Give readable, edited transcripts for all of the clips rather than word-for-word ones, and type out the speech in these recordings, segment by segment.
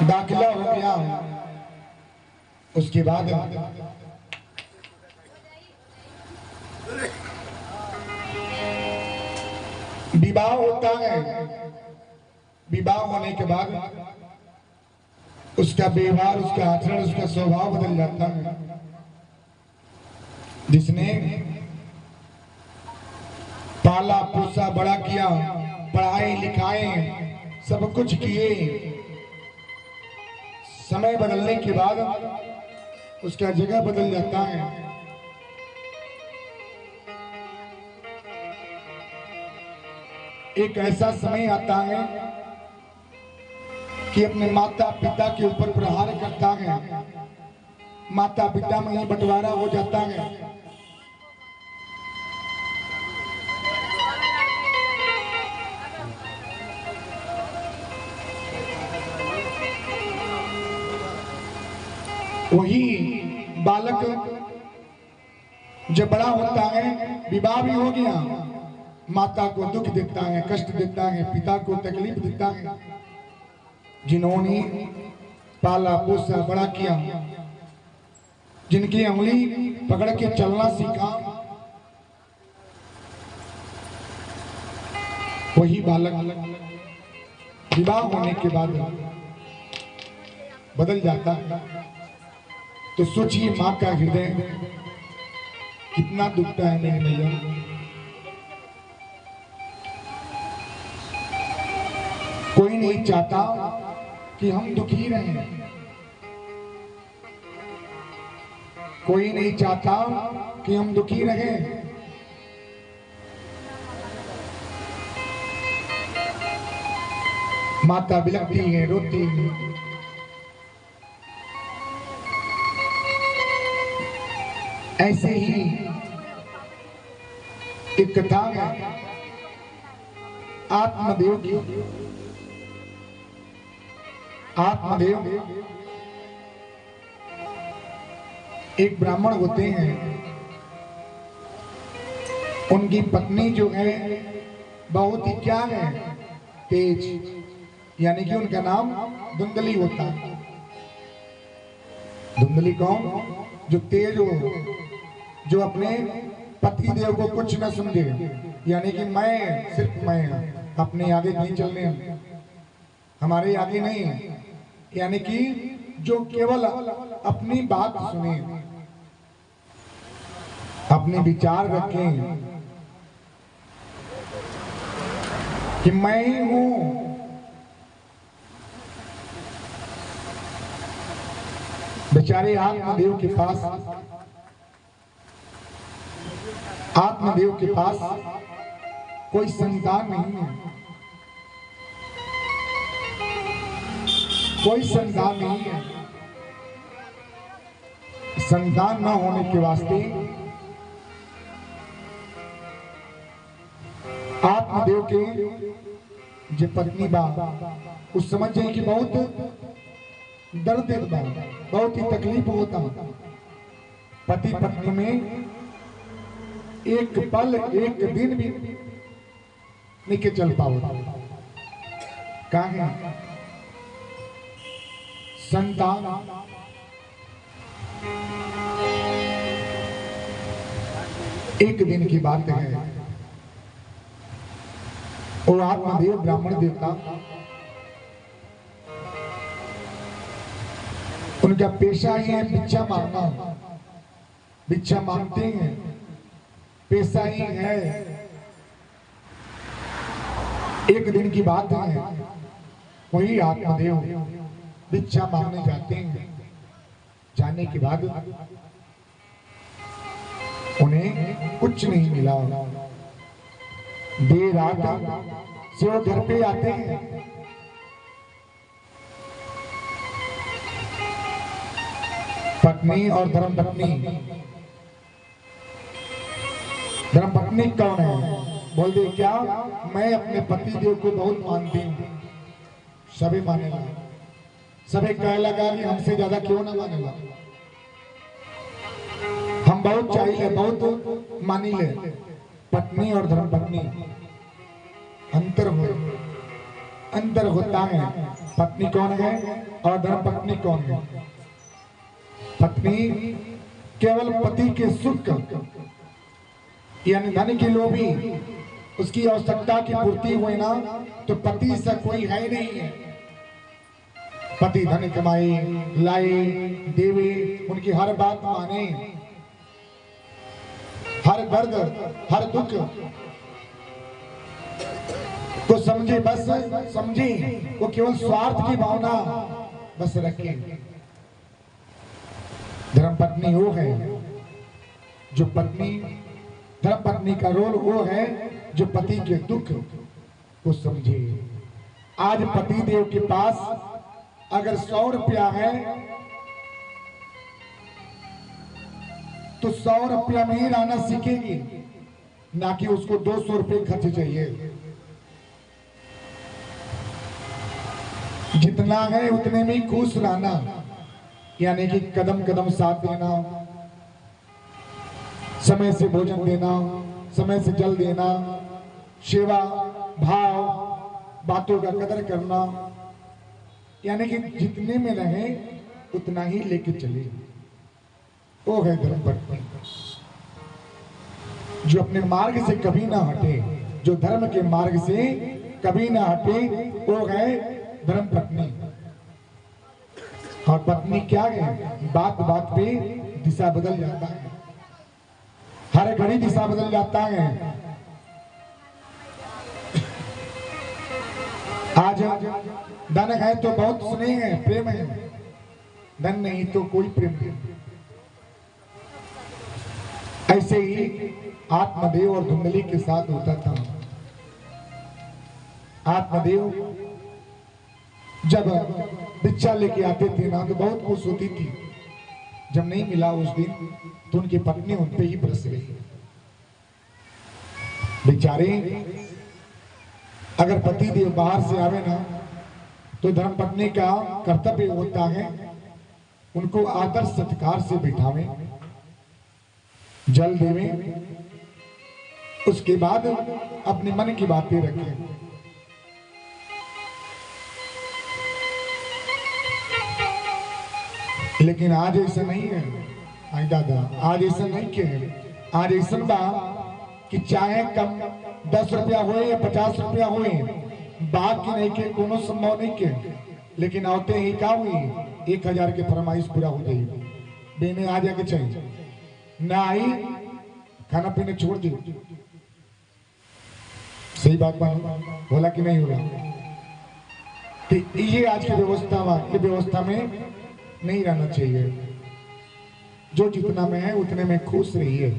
दाखिला हो गया। उसके बाद विवाह होता है। विवाह होने के बाद उसका व्यवहार, उसका आचरण, उसका स्वभाव बदल जाता है। जिसने पाला पोसा बड़ा किया, पढ़ाई लिखाई सब कुछ किए, समय बदलने के बाद उसका जगह बदल जाता है। एक ऐसा समय आता है कि अपने माता पिता के ऊपर प्रहार करता है, माता पिता में ही बंटवारा हो जाता है। वही बालक जब बड़ा होता है, विवाह भी हो गया, माता को दुख देता है, कष्ट देता है, पिता को तकलीफ देता है। जिन्होंने पाला पोसा बड़ा किया, जिनकी उंगली पकड़ के चलना सीखा, वही बालक विवाह होने के बाद बदल जाता है। तो सोचिए माँ का हृदय कितना दुखता है मेरी मैया। कोई नहीं चाहता कि हम दुखी रहें, कोई नहीं चाहता कि हम दुखी रहें। माता बिलखती है, रोती है। ऐसे ही एक कथा है आत्मदेव की। आत्मदेव एक ब्राह्मण होते हैं। उनकी पत्नी जो है बहुत ही क्या है, तेज, यानी कि उनका नाम धुंधली होता है। धुंधली कौन? जो तेज हो, जो अपने पति देव को कुछ न समझे, यानी कि मैं, सिर्फ मैं, अपने आगे नहीं चलने, हमारे आगे नहीं, यानी कि जो केवल अपनी बात सुने, अपने विचार रखें कि मैं ही हूं। बेचारे आत्मदेव के पास, आत्मदेव के पास कोई संतान नहीं है, कोई संतान नहीं है। संतान न होने के वास्ते आत्मदेव के जो पत्नी बा, उस समझ जाए कि बहुत दर्द देता, बहुत ही तकलीफ होता। पति पत्नी में एक पल, एक दिन भी नहीं के चल पाओ। कहा है संतान एक दिन की बात है। और आत्मदेव ब्राह्मण देवता, उनका पेशा ही है भिक्षा मांगना, भिक्षा मांगते हैं, पेशा ही है। एक दिन की बात है, वही आत्मदेव भिक्षा मांगने जाते हैं। जाने के बाद उन्हें कुछ नहीं मिला। देर रात से वो घर पे आते हैं। पत्नी और धर्मपत्नी, धर्मपत्नी कौन है? बोल दे क्या? मैं अपने पति देव को बहुत मानती हूँ। सभी मानेगा, सभी कह लगा कि हमसे ज्यादा क्यों ना मानेगा, हम बहुत चाहिए, बहुत मानी ले। पत्नी और धर्मपत्नी अंतर हो। अंतर होता है। पत्नी कौन है और धर्म पत्नी कौन है? पत्नी केवल पति के सुख यानी धन की लोभी, उसकी आवश्यकता की पूर्ति हुई ना तो पति से कोई है नहीं है। पति धन कमाए लाए देवे, उनकी हर बात माने, हर दर्द हर दुख को समझे, बस समझे, वो केवल स्वार्थ की भावना बस रखे। धर्म पत्नी वो है जो पत्नी, धर्म पत्नी का रोल वो है जो पति के दुख को समझे। आज पति देव के पास अगर 100 रुपया है तो 100 रुपया में ही रहना सीखेगी, ना कि उसको 200 रुपये खर्च चाहिए। जितना है उतने में खुश रहना, यानी कि कदम कदम साथ देना, समय से भोजन देना, समय से जल देना, सेवा भाव, बातों का कदर करना, यानी कि जितने में रहे उतना ही लेके चले। वो है धर्म पत्नी जो अपने मार्ग से कभी ना हटे, जो धर्म के मार्ग से कभी ना हटे, वो है धर्म पत्नी। और पत्नी क्या है, बात बात पे दिशा बदल जाता है, हर घड़ी दिशा बदल जाता है। आज धन है तो बहुत स्नेह है, प्रेम है, धन नहीं तो कोई प्रेम नहीं। ऐसे ही आत्मदेव और धुंधली के साथ होता था। आत्मदेव जब भिक्षा लेके आते थे ना तो बहुत खुश होती थी, जब नहीं मिला उस दिन तो उनकी पत्नी उन पे ही बरस गई। बेचारे अगर पति देव बाहर से आवे ना तो धर्म पत्नी का कर्तव्य होता है उनको आदर सत्कार से बिठावे, जल देवे, उसके बाद अपने मन की बातें रखें। लेकिन आज ऐसा नहीं है। आई दादा, आज ऐसा नहीं के, आज ऐसा बा कि चाहे कम 10 रुपया होए या 50 रुपया होए, बात की नहीं के कोनो संभव नहीं के, लेकिन आते ही क्या हुई 1000 के फरमाइश पूरा हो जाएगी। बेने आ जाके चाहिए ना आई, खाना पीने छोड़ दी। सही बात बोला कि नहीं होगा? तो ये आज की व्यवस्था में नहीं रहना चाहिए। जो जितना में है उतने में खुश रहिए।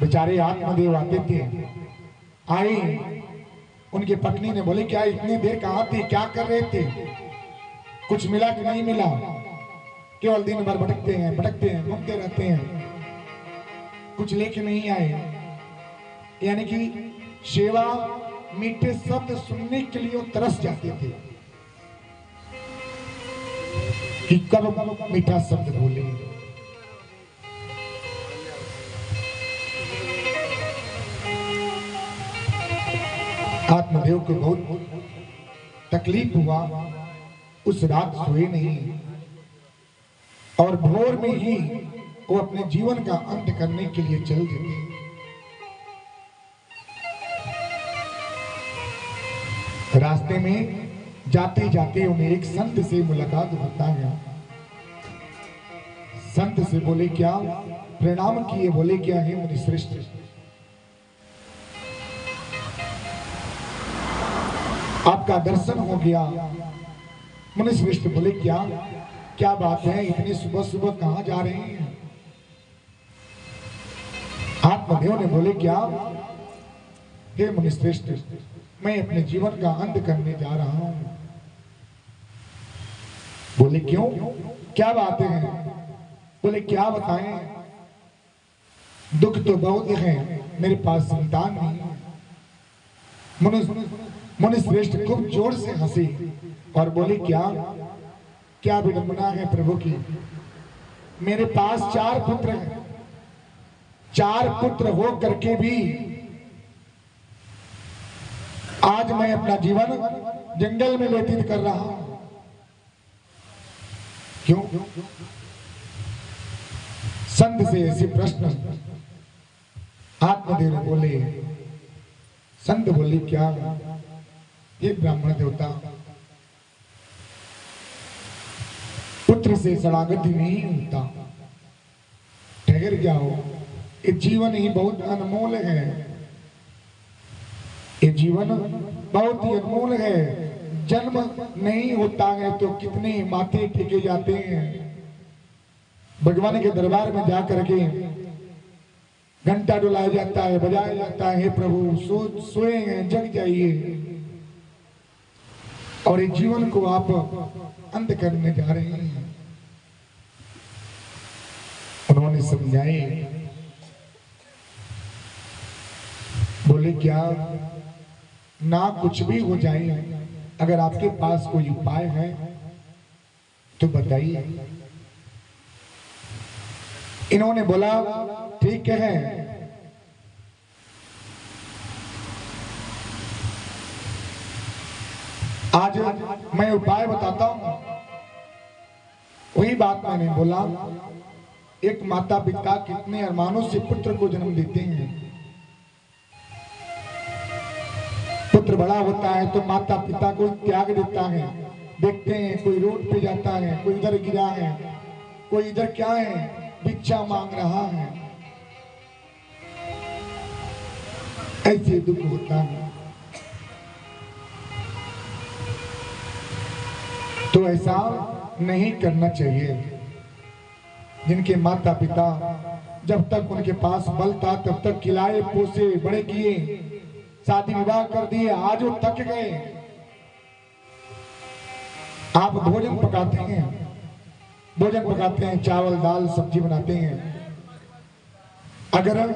बेचारे आत्मदेव आते थे, आए, उनकी पत्नी ने बोले क्या इतनी देर कहाँ थे, क्या कर रहे थे, कुछ मिला कि नहीं मिला? केवल दिन भर भटकते हैं घूमते रहते हैं, कुछ लेके नहीं आए। यानी कि सेवा मीठे शब्द सुनने के लिए वो तरस जाते थे कि कब मीठा शब्द बोले। आत्मदेव को बहुत तकलीफ हुआ, उस रात सोए नहीं और भोर में ही वो अपने जीवन का अंत करने के लिए चल देते। रास्ते में जाते जाते उन्हें एक संत से मुलाकात होता है। संत से बोले क्या, प्रणाम किए, बोले क्या है मुनि श्रेष्ठ, आपका दर्शन हो गया। मुनि श्रेष्ठ बोले क्या क्या बात है, इतनी सुबह सुबह कहां जा रहे हैं? आत्मदेव ने बोले क्या, हे मुनि श्रेष्ठ, मैं अपने जीवन का अंत करने जा रहा हूं। बोले क्यों, क्या बातें हैं? बोले क्या बताएं, दुख तो बहुत है, मेरे पास संतान नहीं है। मुनि श्रेष्ठ खूब जोर से हंसी और बोले क्या क्या विडंबना है प्रभु की, मेरे पास 4 पुत्र हैं, 4 पुत्र हो करके भी आज मैं अपना जीवन जंगल में व्यतीत कर रहा हूं। क्यों? संत से ऐसे प्रश्न आत्मदेव बोले। संत बोले, क्या ये ब्राह्मण देवता, पुत्र से शरणागति नहीं होता, ठहर जाओ। ये जीवन ही बहुत अनमोल है, ये जीवन बहुत ही अनमोल है। जन्म नहीं होता है तो कितने माथे टेके जाते हैं, भगवान के दरबार में जाकर के घंटा डुलाया जाता है, बजाया जाता है, हे प्रभु सोए हैं, जग जाइए। और इस जीवन को आप अंत करने जा रहे हैं। उन्होंने समझाए, बोले क्या ना कुछ भी हो जाए, अगर आपके पास कोई उपाय है तो बताइए। इन्होंने बोला, ठीक है, आज मैं उपाय बताता हूं। वही बात मैंने बोला, एक माता पिता कितने अरमानों से पुत्र को जन्म देते हैं। पुत्र बड़ा होता है तो माता पिता को त्याग देता है। देखते हैं कोई रोड पे जाता है, कोई इधर गिरा है, कोई इधर क्या है, भिक्षा मांग रहा है। ऐसे दुख होता है। तो ऐसा नहीं करना चाहिए। जिनके माता पिता जब तक उनके पास बल था तब तक खिलाए पोसे बड़े किए, शादी विवाह कर दिए, आज वो थक गए। आप भोजन पकाते हैं, चावल दाल सब्जी बनाते हैं। अगर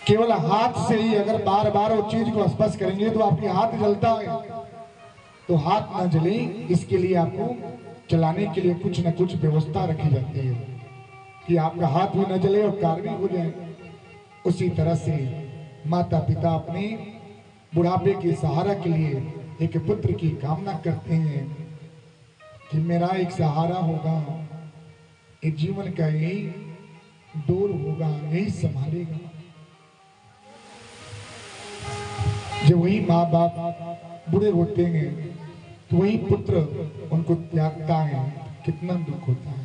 केवल हाथ से ही अगर बार बार वो चीज को स्पर्श करेंगे तो आपके हाथ जलता है। तो हाथ ना जले, इसके लिए आपको चलाने के लिए कुछ न कुछ व्यवस्था रखी जाती है कि आपका हाथ भी न जले और कार्य भी हो जाए। उसी तरह से माता पिता अपने बुढ़ापे के सहारा के लिए एक पुत्र की कामना करते हैं कि मेरा एक सहारा होगा, एक जीवन का यही डोर होगा, यही संभालेगा। जब वही माँ बाप बुढ़े होते हैं तो वही पुत्र उनको त्यागता है, कितना दुख होता है।